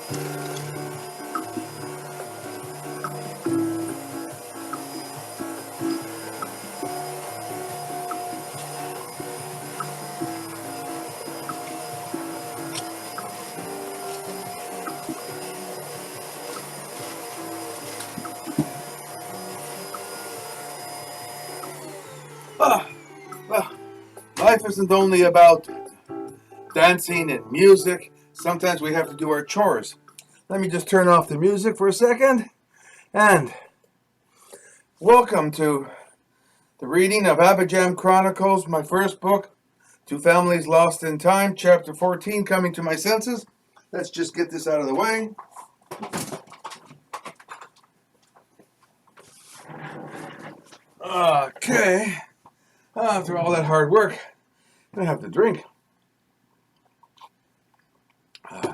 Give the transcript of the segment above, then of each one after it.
Life isn't only about dancing and music. Sometimes we have to do our chores. Let me just turn off the music for a second. And welcome to the reading of ABAJAM Chronicles, my first book, Two Families Lost in Time, Chapter 14, Coming to My Senses. Let's just get this out of the way. Okay. After all that hard work, I have to drink.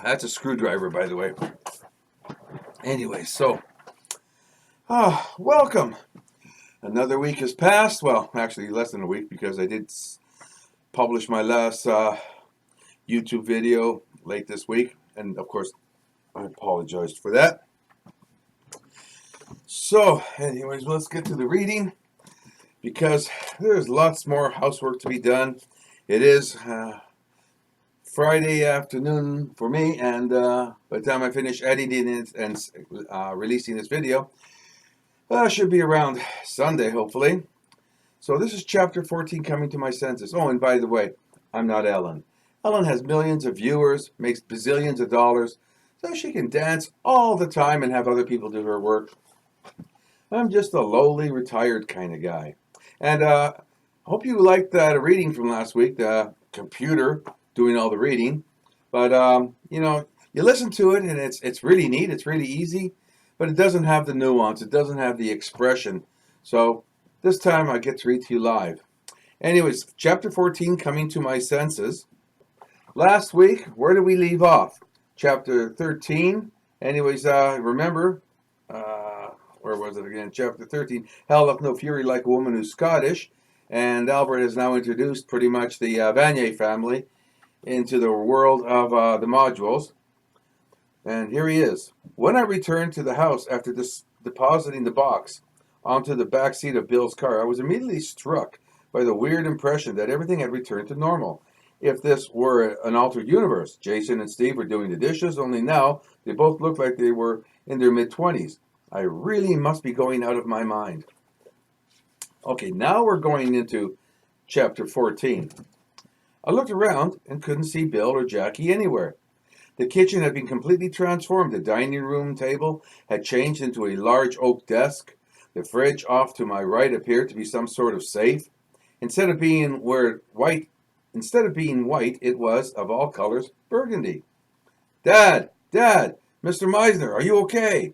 That's a screwdriver, by the way. Anyway, so, welcome. Another week has passed. Well, actually less than a week, because I did publish my last YouTube video late this week. And, of course, I apologized for that. So, anyways, let's get to the reading, because there's lots more housework to be done. It is Friday afternoon for me, and by the time I finish editing it and releasing this video, should be around Sunday, hopefully. So this is chapter 14, Coming to My Senses. Oh, and by the way, I'm not Ellen. Ellen has millions of viewers, makes bazillions of dollars, so she can dance all the time and have other people do her work. I'm just a lowly, retired kind of guy. And I hope you liked that reading from last week, the computer doing all the reading. But, you know, you listen to it, and it's really neat. It's really easy. But it doesn't have the nuance. It doesn't have the expression. So this time I get to read to you live. Anyways, chapter 14, Coming to My Senses. Last week, where did we leave off? Chapter 13. Anyways, remember, where was it again? Chapter 13. Hell hath no fury like a woman who's Scottish. And Albert has now introduced pretty much the Vanier family into the world of the modules. And here he is. When I returned to the house after depositing the box onto the back seat of Bill's car, I was immediately struck by the weird impression that everything had returned to normal. If this were an altered universe, Jason and Steve were doing the dishes, only now they both looked like they were in their mid-20s. I really must be going out of my mind. Okay, now we're going into chapter 14. I looked around and couldn't see Bill or Jackie anywhere. The kitchen had been completely transformed. The dining room table had changed into a large oak desk. The fridge off to my right appeared to be some sort of safe. Instead of being white, it was, of all colors, burgundy. Dad, Mr. Meisner, are you okay?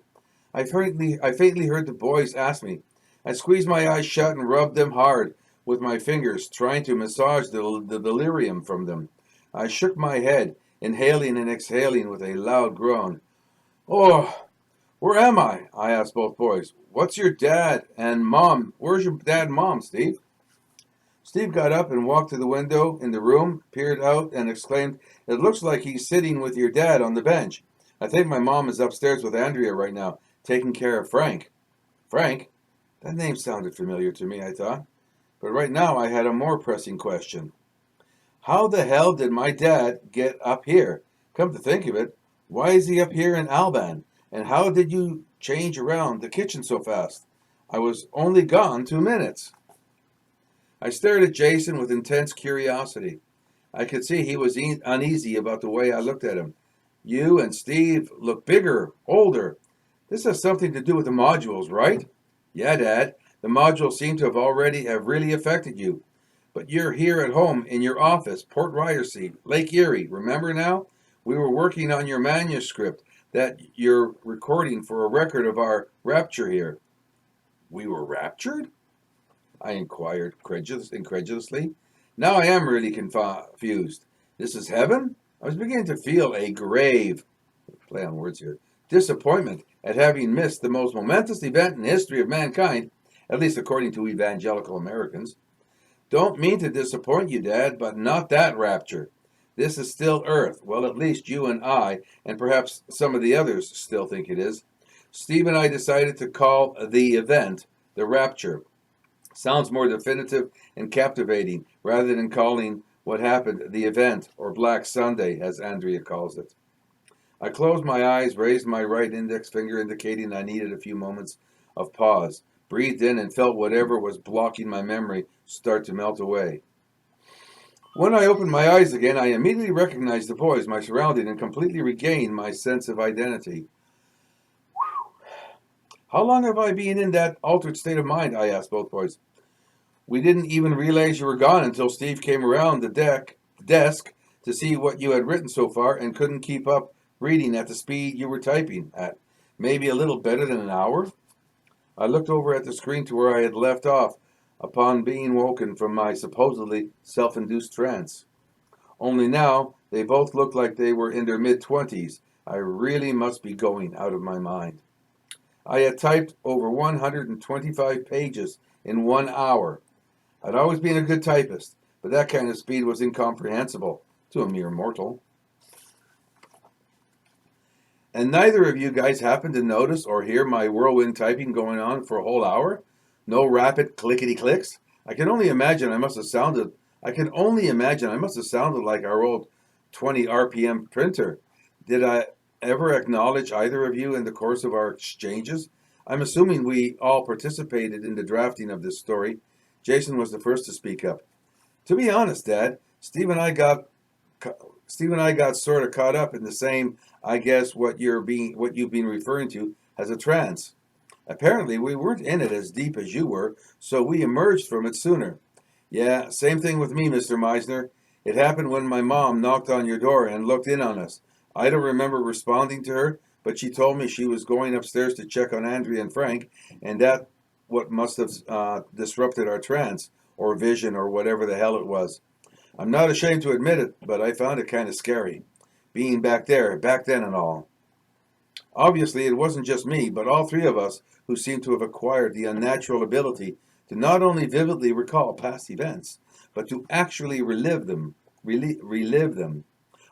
I faintly heard the boys ask me. I squeezed my eyes shut and rubbed them hard with my fingers, trying to massage the delirium from them. I shook my head, inhaling and exhaling with a loud groan. Oh, where am I? I asked both boys. What's your dad and mom? Where's your dad and mom, Steve? Steve got up and walked to the window in the room, peered out, and exclaimed, It looks like he's sitting with your dad on the bench. I think my mom is upstairs with Andrea right now, taking care of Frank. Frank? That name sounded familiar to me, I thought. But right now I had a more pressing question. How the hell did my dad get up here? Come to think of it, why is he up here in Alban? And how did you change around the kitchen so fast? I was only gone 2 minutes. I stared at Jason with intense curiosity. I could see he was uneasy about the way I looked at him. You and Steve look bigger, older. This has something to do with the modules, right? Yeah, Dad. The modules seem to have really affected you. But you're here at home in your office, Port Ryerson, Lake Erie. Remember now? We were working on your manuscript that you're recording for a record of our rapture here. We were raptured? I inquired incredulously. Now I am really confused. This is heaven? I was beginning to feel a grave, play on words here, disappointment at having missed the most momentous event in the history of mankind, at least according to evangelical Americans. Don't mean to disappoint you, Dad, but not that rapture. This is still Earth. Well, at least you and I, and perhaps some of the others, still think it is. Steve and I decided to call the event the Rapture. Sounds more definitive and captivating rather than calling what happened the event, or Black Sunday, as Andrea calls it. I closed my eyes, raised my right index finger, indicating I needed a few moments of pause, breathed in, and felt whatever was blocking my memory start to melt away. When I opened my eyes again, I immediately recognized the boys, my surrounding, and completely regained my sense of identity. How long have I been in that altered state of mind? I asked both boys. We didn't even realize you were gone until Steve came around the desk to see what you had written so far and couldn't keep up reading at the speed you were typing at. Maybe a little better than an hour? I looked over at the screen to where I had left off upon being woken from my supposedly self-induced trance. Only now, they both looked like they were in their mid-20s. I really must be going out of my mind. I had typed over 125 pages in 1 hour. I'd always been a good typist, but that kind of speed was incomprehensible to a mere mortal. And neither of you guys happened to notice or hear my whirlwind typing going on for a whole hour? No rapid clickety clicks? I can only imagine I must have sounded like our old 20 RPM printer. Did I ever acknowledge either of you in the course of our exchanges? I'm assuming we all participated in the drafting of this story. Jason was the first to speak up. To be honest, Dad, Steve and I got sort of caught up in the same, I guess, what you've been referring to as a trance. Apparently, we weren't in it as deep as you were, so we emerged from it sooner. Yeah, same thing with me, Mr. Meisner. It happened when my mom knocked on your door and looked in on us. I don't remember responding to her, but she told me she was going upstairs to check on Andrea and Frank, and that what must have disrupted our trance, or vision, or whatever the hell it was. I'm not ashamed to admit it, but I found it kind of scary, being back then and all. Obviously, it wasn't just me, but all three of us who seemed to have acquired the unnatural ability to not only vividly recall past events, but to actually relive them.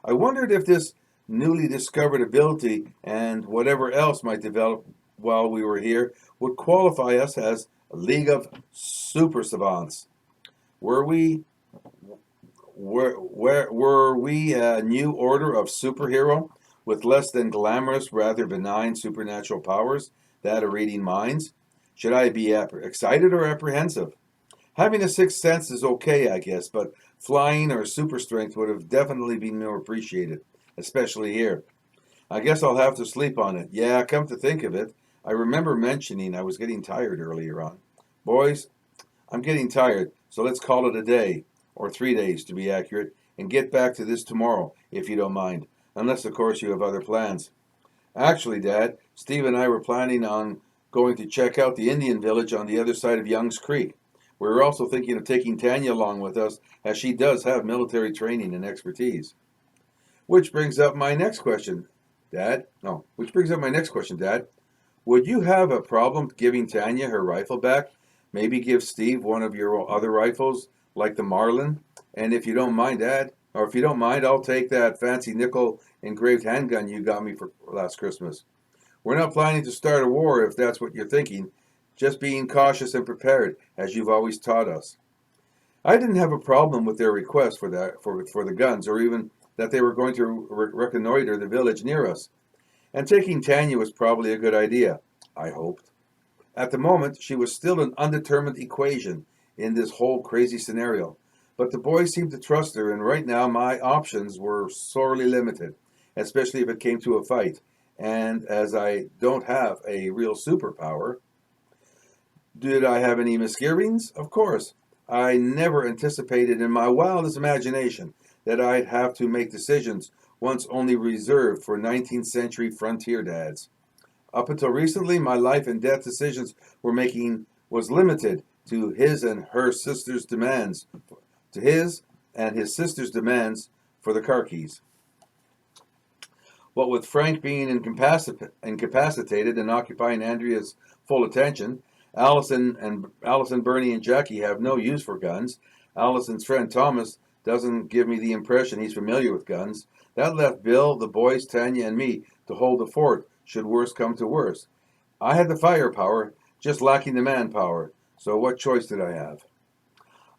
I wondered if this newly discovered ability and whatever else might develop while we were here would qualify us as a league of super savants. Were we a new order of superhero with less than glamorous, rather benign supernatural powers, that of reading minds? Should I be excited or apprehensive? Having a sixth sense is okay, I guess, but flying or super strength would have definitely been more appreciated, especially here. I guess I'll have to sleep on it. Yeah, come to think of it, I remember mentioning I was getting tired earlier on. Boys, I'm getting tired, so let's call it a day, or 3 days to be accurate, and get back to this tomorrow, if you don't mind. Unless, of course, you have other plans. Actually, Dad, Steve and I were planning on going to check out the Indian village on the other side of Young's Creek. We were also thinking of taking Tanya along with us, as she does have military training and expertise. Which brings up my next question, Dad. Would you have a problem giving Tanya her rifle back? Maybe give Steve one of your other rifles, like the Marlin? And if you don't mind, Dad, or if you don't mind, I'll take that fancy nickel engraved handgun you got me for last Christmas. We're not planning to start a war if that's what you're thinking, just being cautious and prepared, as you've always taught us. I didn't have a problem with their request for the guns, or even that they were going to reconnoiter the village near us. And taking Tanya was probably a good idea, I hoped. At the moment, she was still an undetermined equation in this whole crazy scenario. But the boys seemed to trust her, and right now my options were sorely limited, especially if it came to a fight. And as I don't have a real superpower, did I have any misgivings? Of course. I never anticipated in my wildest imagination that I'd have to make decisions once only reserved for 19th century frontier dads. Up until recently, my life and death decisions was limited to his and his sister's demands for the car keys. What with Frank being incapacitated and occupying Andrea's full attention, Allison, Bernie, and Jackie have no use for guns. Allison's friend Thomas doesn't give me the impression he's familiar with guns. That left Bill, the boys, Tanya, and me to hold the fort, should worse come to worse. I had the firepower, just lacking the manpower, so what choice did I have?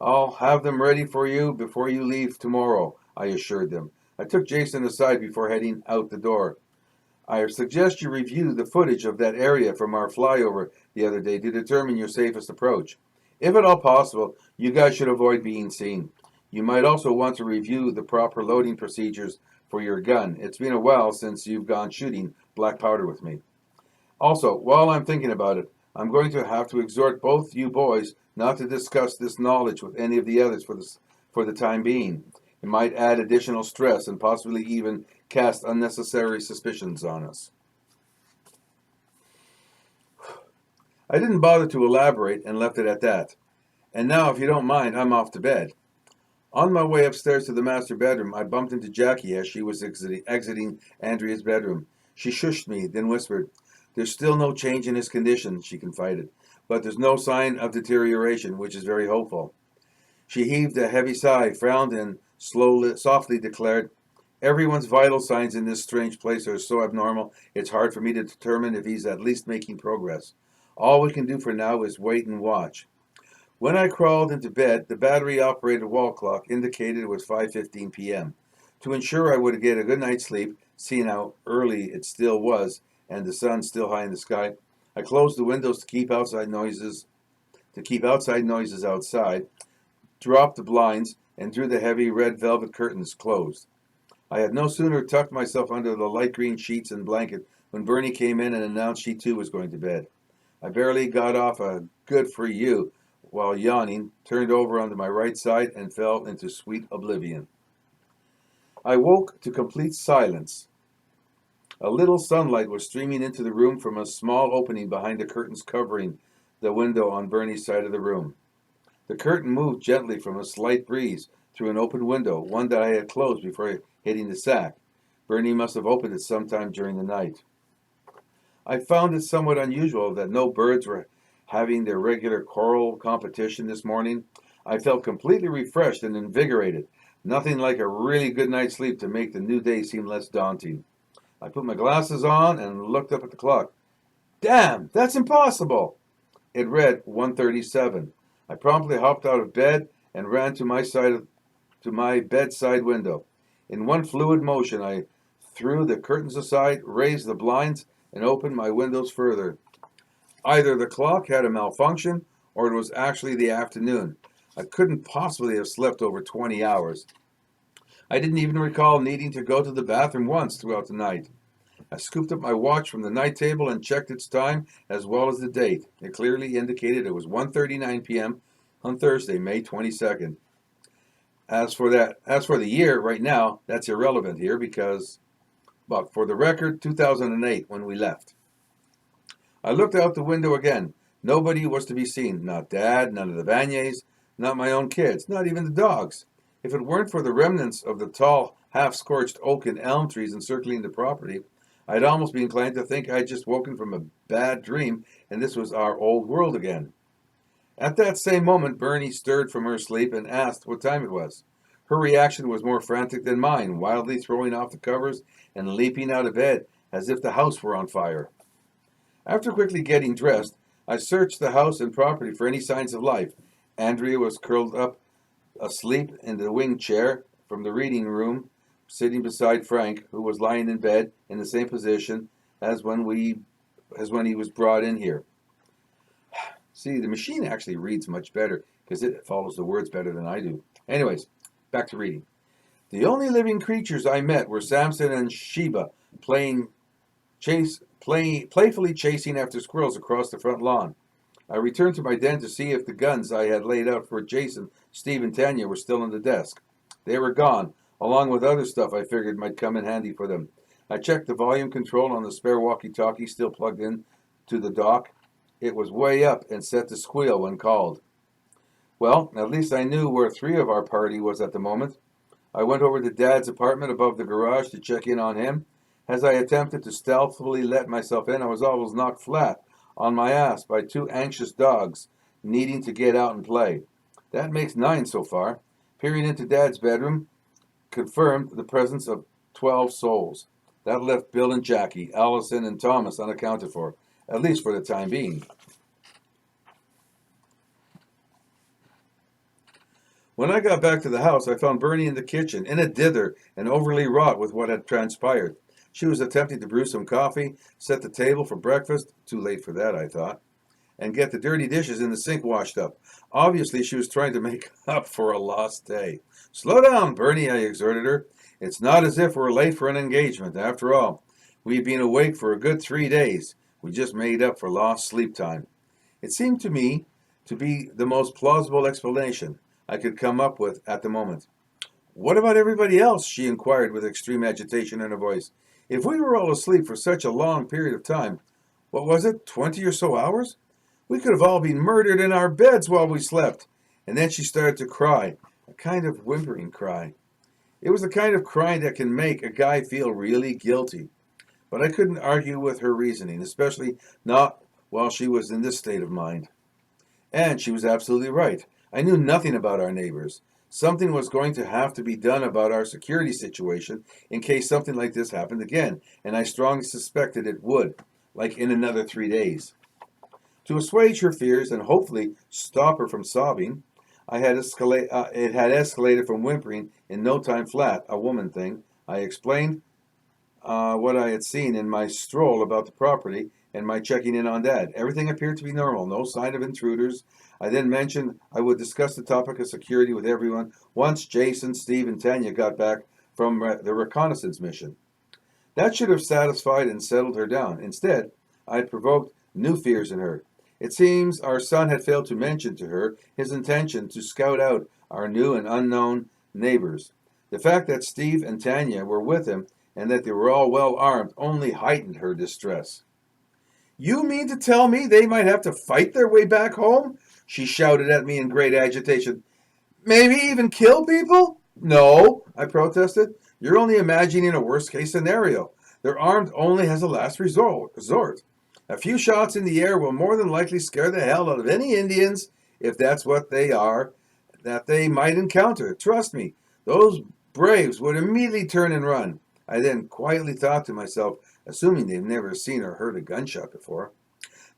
I'll have them ready for you before you leave tomorrow, I assured them. I took Jason aside before heading out the door. I suggest you review the footage of that area from our flyover the other day to determine your safest approach. If at all possible, you guys should avoid being seen. You might also want to review the proper loading procedures for your gun. It's been a while since you've gone shooting black powder with me. Also, while I'm thinking about it, I'm going to have to exhort both you boys not to discuss this knowledge with any of the others for the time being. It might add additional stress and possibly even cast unnecessary suspicions on us. I didn't bother to elaborate and left it at that. And now, if you don't mind, I'm off to bed. On my way upstairs to the master bedroom, I bumped into Jackie as she was exiting Andrea's bedroom. She shushed me, then whispered, "There's still no change in his condition," she confided, "but there's no sign of deterioration, which is very hopeful." She heaved a heavy sigh, frowned, and softly declared, "Everyone's vital signs in this strange place are so abnormal, it's hard for me to determine if he's at least making progress. All we can do for now is wait and watch." When I crawled into bed, the battery-operated wall clock indicated it was 5:15 p.m. To ensure I would get a good night's sleep, seeing how early it still was and the sun still high in the sky, I closed the windows to keep outside noises outside, dropped the blinds, and drew the heavy red velvet curtains closed. I had no sooner tucked myself under the light green sheets and blanket when Bernie came in and announced she too was going to bed. I barely got off a "good for you" while yawning, turned over onto my right side, and fell into sweet oblivion. I woke to complete silence. A little sunlight was streaming into the room from a small opening behind the curtains covering the window on Bernie's side of the room. The curtain moved gently from a slight breeze through an open window, one that I had closed before hitting the sack. Bernie must have opened it sometime during the night. I found it somewhat unusual that no birds were having their regular choral competition this morning. I felt completely refreshed and invigorated. Nothing like a really good night's sleep to make the new day seem less daunting. I put my glasses on and looked up at the clock. Damn, that's impossible! It read 1:37. I promptly hopped out of bed and ran to my bedside window. In one fluid motion, I threw the curtains aside, raised the blinds, and opened my windows further. Either the clock had a malfunction, or it was actually the afternoon. I couldn't possibly have slept over 20 hours. I didn't even recall needing to go to the bathroom once throughout the night. I scooped up my watch from the night table and checked its time as well as the date. It clearly indicated it was 1:39 p.m. on Thursday, May 22nd. As for the year, right now, that's irrelevant here because, but for the record, 2008 when we left. I looked out the window again. Nobody was to be seen. Not Dad, none of the Banyes, not my own kids, not even the dogs. If it weren't for the remnants of the tall, half-scorched oak and elm trees encircling the property, I'd almost be inclined to think I'd just woken from a bad dream and this was our old world again. At that same moment, Bernie stirred from her sleep and asked what time it was. Her reaction was more frantic than mine, wildly throwing off the covers and leaping out of bed as if the house were on fire. After quickly getting dressed, I searched the house and property for any signs of life. Andrea was curled up asleep in the wing chair from the reading room, sitting beside Frank, who was lying in bed in the same position as when he was brought in here. See, the machine actually reads much better because it follows the words better than I do. Anyways, back to reading. The only living creatures I met were Samson and Sheba playfully chasing after squirrels across the front lawn. I returned to my den to see if the guns I had laid out for Jason, Steve, and Tanya were still on the desk. They were gone, along with other stuff I figured might come in handy for them. I checked the volume control on the spare walkie-talkie still plugged in to the dock. It was way up and set to squeal when called. Well, at least I knew where 3 of our party was at the moment. I went over to Dad's apartment above the garage to check in on him. As I attempted to stealthily let myself in, I was almost knocked flat on my ass by 2 anxious dogs needing to get out and play. That makes 9 so far. Peering into Dad's bedroom confirmed the presence of 12 souls. That left Bill and Jackie, Allison and Thomas unaccounted for, at least for the time being. When I got back to the house, I found Bernie in the kitchen, in a dither and overly wrought with what had transpired. She was attempting to brew some coffee, set the table for breakfast, too late for that, I thought, and get the dirty dishes in the sink washed up. Obviously, she was trying to make up for a lost day. Slow down, Bernie, I exhorted her. It's not as if we're late for an engagement. After all, we've been awake for a good 3 days. We just made up for lost sleep time. It seemed to me to be the most plausible explanation I could come up with at the moment. What about everybody else? She inquired with extreme agitation in her voice. If we were all asleep for such a long period of time, what was it, 20 or so hours? We could have all been murdered in our beds while we slept. And then she started to cry, a kind of whimpering cry. It was the kind of crying that can make a guy feel really guilty. But I couldn't argue with her reasoning, especially not while she was in this state of mind. And she was absolutely right. I knew nothing about our neighbors. Something was going to have to be done about our security situation in case something like this happened again, and I strongly suspected it would, like in another 3 days. To assuage her fears and hopefully stop her from sobbing, it had escalated from whimpering in no time flat, a woman thing. I explained what I had seen in my stroll about the property and my checking in on Dad. Everything appeared to be normal, no sign of intruders. I then mentioned I would discuss the topic of security with everyone once Jason, Steve, and Tanya got back from the reconnaissance mission. That should have satisfied and settled her down. Instead, I had provoked new fears in her. It seems our son had failed to mention to her his intention to scout out our new and unknown neighbors. The fact that Steve and Tanya were with him and that they were all well armed only heightened her distress. You mean to tell me they might have to fight their way back home? She shouted at me in great agitation. Maybe even kill people? No, I protested. You're only imagining a worst-case scenario. They're armed only as a last resort. A few shots in the air will more than likely scare the hell out of any Indians, if that's what they are, that they might encounter. Trust me, those braves would immediately turn and run. I then quietly thought to myself, assuming they've never seen or heard a gunshot before.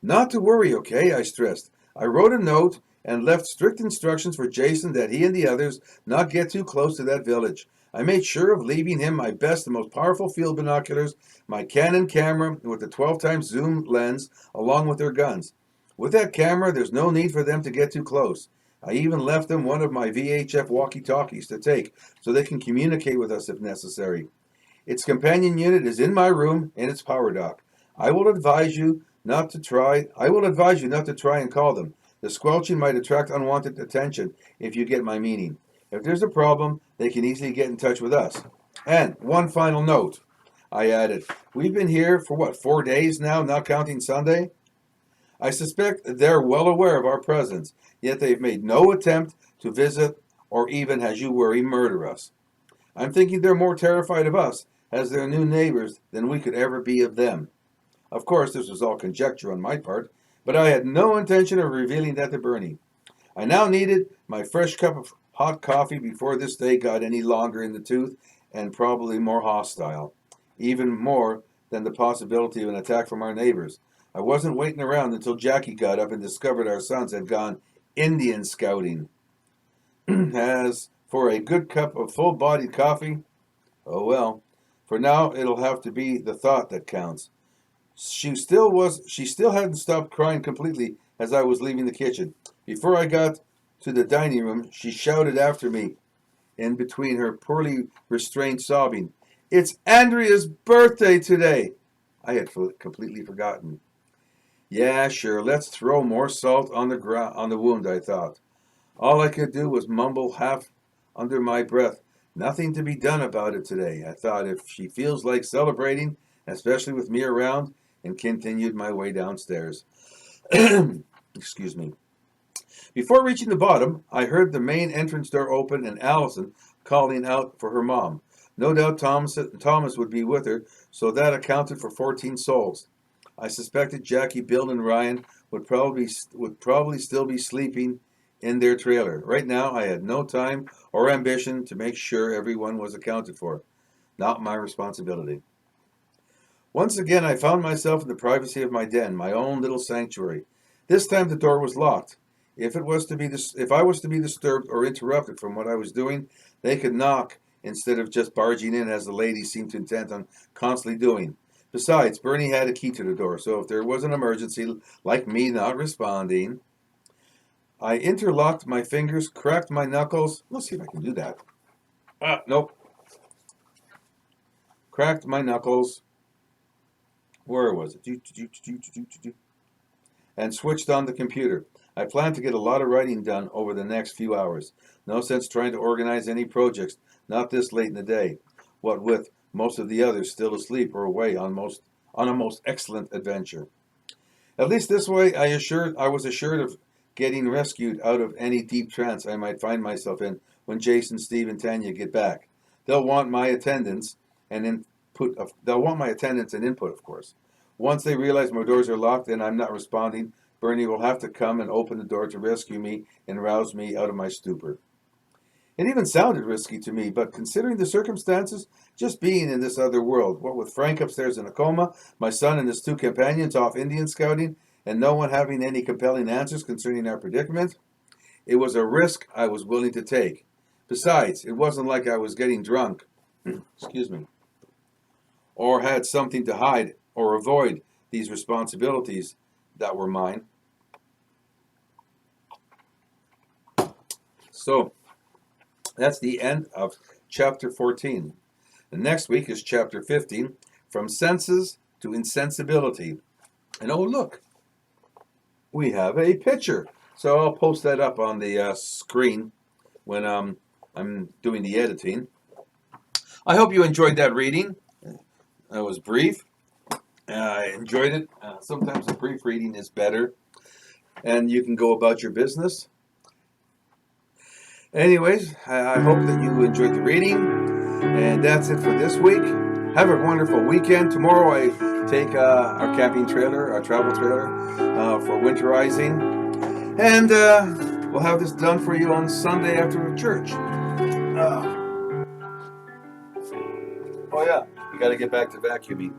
Not to worry, okay, I stressed. I wrote a note and left strict instructions for Jason that he and the others not get too close to that village. I made sure of leaving him my best and most powerful field binoculars, my Canon camera with the 12 times zoom lens, along with their guns. With that camera, there's no need for them to get too close. I even left them one of my VHF walkie-talkies to take, so they can communicate with us if necessary. Its companion unit is in my room in its power dock. I will advise you not to try and call them. The squelching might attract unwanted attention if you get my meaning. If there's a problem, they can easily get in touch with us. And one final note, I added. We've been here for 4 days now, not counting Sunday? I suspect they're well aware of our presence, yet they've made no attempt to visit or even, as you worry, murder us. I'm thinking they're more terrified of us as their new neighbors than we could ever be of them. Of course, this was all conjecture on my part, but I had no intention of revealing that to Bernie. I now needed my fresh cup of hot coffee before this day got any longer in the tooth and probably more hostile, even more than the possibility of an attack from our neighbors. I wasn't waiting around until Jackie got up and discovered our sons had gone Indian scouting. As for a good cup of full-bodied coffee, oh well, for now it'll have to be the thought that counts. She still hadn't stopped crying completely as I was leaving the kitchen. Before I got to the dining room, she shouted after me, in between her poorly restrained sobbing, "It's Andrea's birthday today!" I had completely forgotten. Yeah, sure, let's throw more salt on the wound, I thought. All I could do was mumble half under my breath, "Nothing to be done about it today." I thought, if she feels like celebrating, especially with me around, and continued my way downstairs. Excuse me. Before reaching the bottom, I heard the main entrance door open and Allison calling out for her mom. No doubt Thomas would be with her, so that accounted for 14 souls. I suspected Jackie, Bill, and Ryan would probably still be sleeping in their trailer. Right now, I had no time or ambition to make sure everyone was accounted for. Not my responsibility. Once again, I found myself in the privacy of my den, my own little sanctuary. This time the door was locked. If I was to be disturbed or interrupted from what I was doing, they could knock instead of just barging in as the ladies seemed intent on constantly doing. Besides, Bernie had a key to the door, so if there was an emergency, like me not responding, I interlocked my fingers, cracked my knuckles. Let's see if I can do that. Nope. Cracked my knuckles. Where was it? And switched on the computer. I plan to get a lot of writing done over the next few hours. No sense trying to organize any projects, not this late in the day. What with most of the others still asleep or away on a most excellent adventure. At least this way I was assured of getting rescued out of any deep trance I might find myself in when Jason, Steve, and Tanya get back. They'll want my attendance and input, of course. Once they realize my doors are locked and I'm not responding, Bernie will have to come and open the door to rescue me and rouse me out of my stupor. It even sounded risky to me, but considering the circumstances, just being in this other world, what with Frank upstairs in a coma, my son and his two companions off Indian scouting, and no one having any compelling answers concerning our predicament, it was a risk I was willing to take. Besides, it wasn't like I was getting drunk, excuse me, or had something to hide or avoid these responsibilities that were mine. So, that's the end of chapter 14. The next week is chapter 15, From Senses to Insensibility. And oh, look, we have a picture. So I'll post that up on the screen when I'm doing the editing. I hope you enjoyed that reading. It was brief. I enjoyed it. Sometimes a brief reading is better. And you can go about your business. Anyways, I hope that you enjoyed the reading. And that's it for this week. Have a wonderful weekend. Tomorrow I take our camping trailer, our travel trailer, for winterizing. And we'll have this done for you on Sunday after church. Oh yeah, we got to get back to vacuuming.